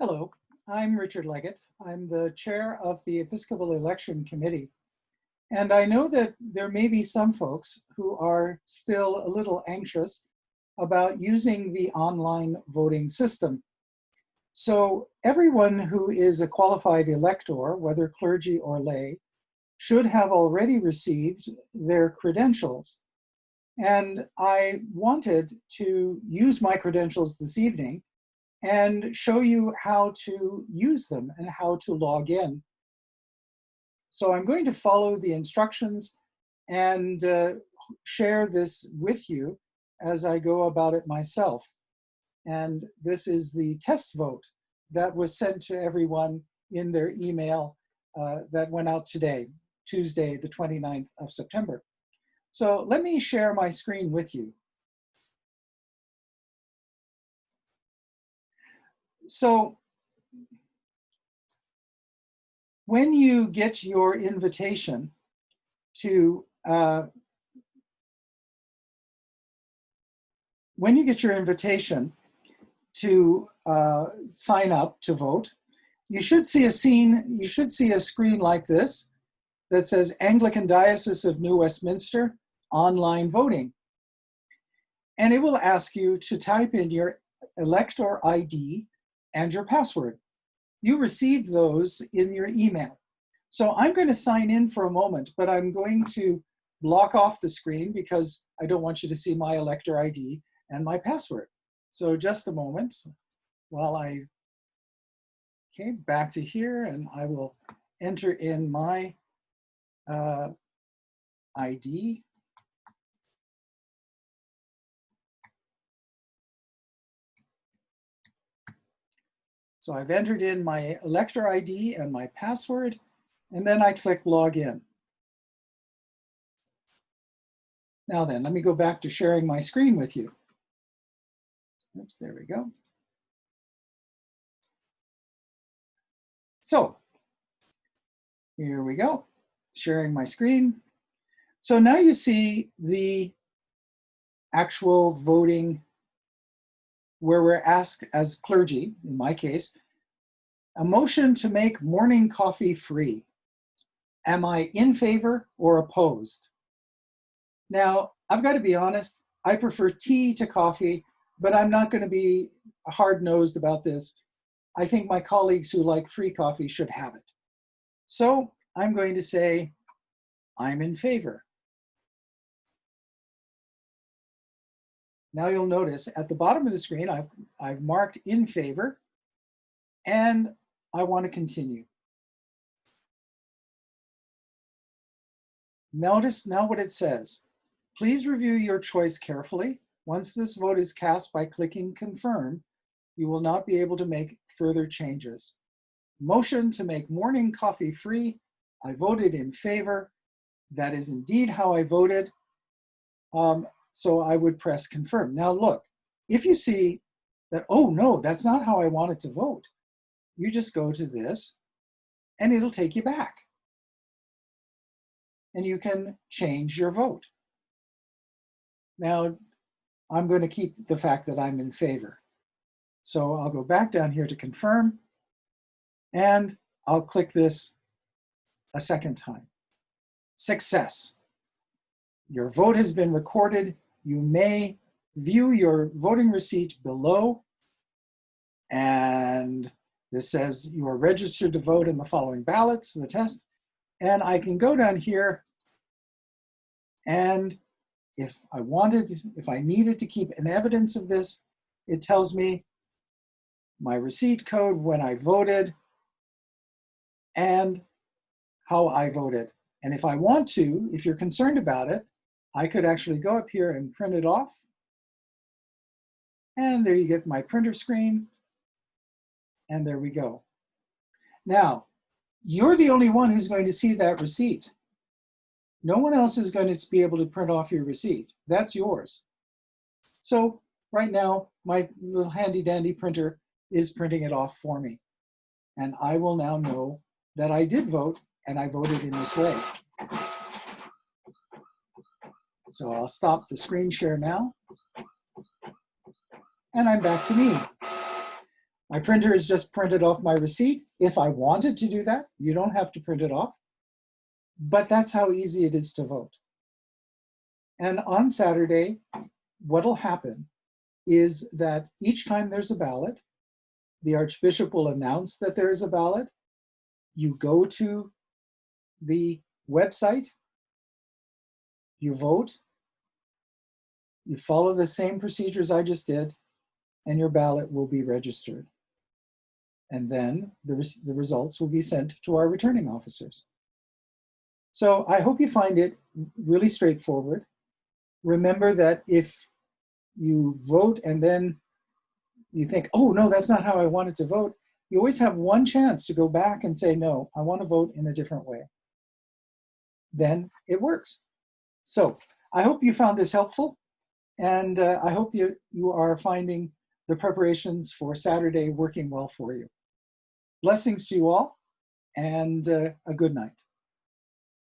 Hello, I'm Richard Leggett. I'm the chair of the Episcopal Election Committee. And I know that there may be some folks who are still a little anxious about using the online voting system. So everyone who is a qualified elector, whether clergy or lay, should have already received their credentials. And I wanted to use my credentials this evening and show you how to use them and how to log in. So I'm going to follow the instructions and share this with you as I go about it myself. And this is the test vote that was sent to everyone in their email that went out today, Tuesday, the 29th of September. So let me share my screen with you. So when you get your invitation to sign up to vote, you should see a screen like this that says Anglican Diocese of New Westminster online voting. And it will ask you to type in your elector ID and your password. You received those in your email. So I'm going to sign in for a moment, but I'm going to block off the screen because I don't want you to see my elector ID and my password. So just a moment while I came back to here, and I will enter in my ID. So I've entered in my elector ID and my password, and then I click login. Now then, let me go back to sharing my screen with you. Oops, there we go. So here we go, sharing my screen. So now you see the actual voting where we're asked as clergy, in my case, a motion to make morning coffee free. Am I in favor or opposed? Now, I've got to be honest, I prefer tea to coffee, but I'm not going to be hard-nosed about this. I think my colleagues who like free coffee should have it. So I'm going to say, I'm in favor. Now you'll notice at the bottom of the screen, I've marked in favor, and I want to continue. Notice now what it says. Please review your choice carefully. Once this vote is cast by clicking confirm, you will not be able to make further changes. Motion to make morning coffee free. I voted in favor. That is indeed how I voted. So I would press confirm. Now look, if you see that, oh no, that's not how I wanted to vote, you just go to this and it'll take you back. And you can change your vote. Now, I'm going to keep the fact that I'm in favor. So I'll go back down here to confirm, and I'll click this a second time. Success. Your vote has been recorded. You may view your voting receipt below. And this says you are registered to vote in the following ballots, the test. And I can go down here, and if I needed to keep an evidence of this, it tells me my receipt code, when I voted, and how I voted. And if I want to, if you're concerned about it, I could actually go up here and print it off. And there you get my printer screen. And there we go. Now, you're the only one who's going to see that receipt. No one else is going to be able to print off your receipt. That's yours. So right now, my little handy dandy printer is printing it off for me. And I will now know that I did vote, and I voted in this way. So I'll stop the screen share now. And I'm back to me. My printer is just printed off my receipt. If I wanted to do that, you don't have to print it off. But that's how easy it is to vote. And on Saturday, what'll happen is that each time there's a ballot, the Archbishop will announce that there is a ballot. You go to the website, you vote, you follow the same procedures I just did, and your ballot will be registered. And then the results will be sent to our returning officers. So I hope you find it really straightforward. Remember that if you vote and then you think, oh no, that's not how I wanted to vote, you always have one chance to go back and say, no, I want to vote in a different way. Then it works. So I hope you found this helpful, and I hope you are finding the preparations for Saturday working well for you. Blessings to you all, and a good night.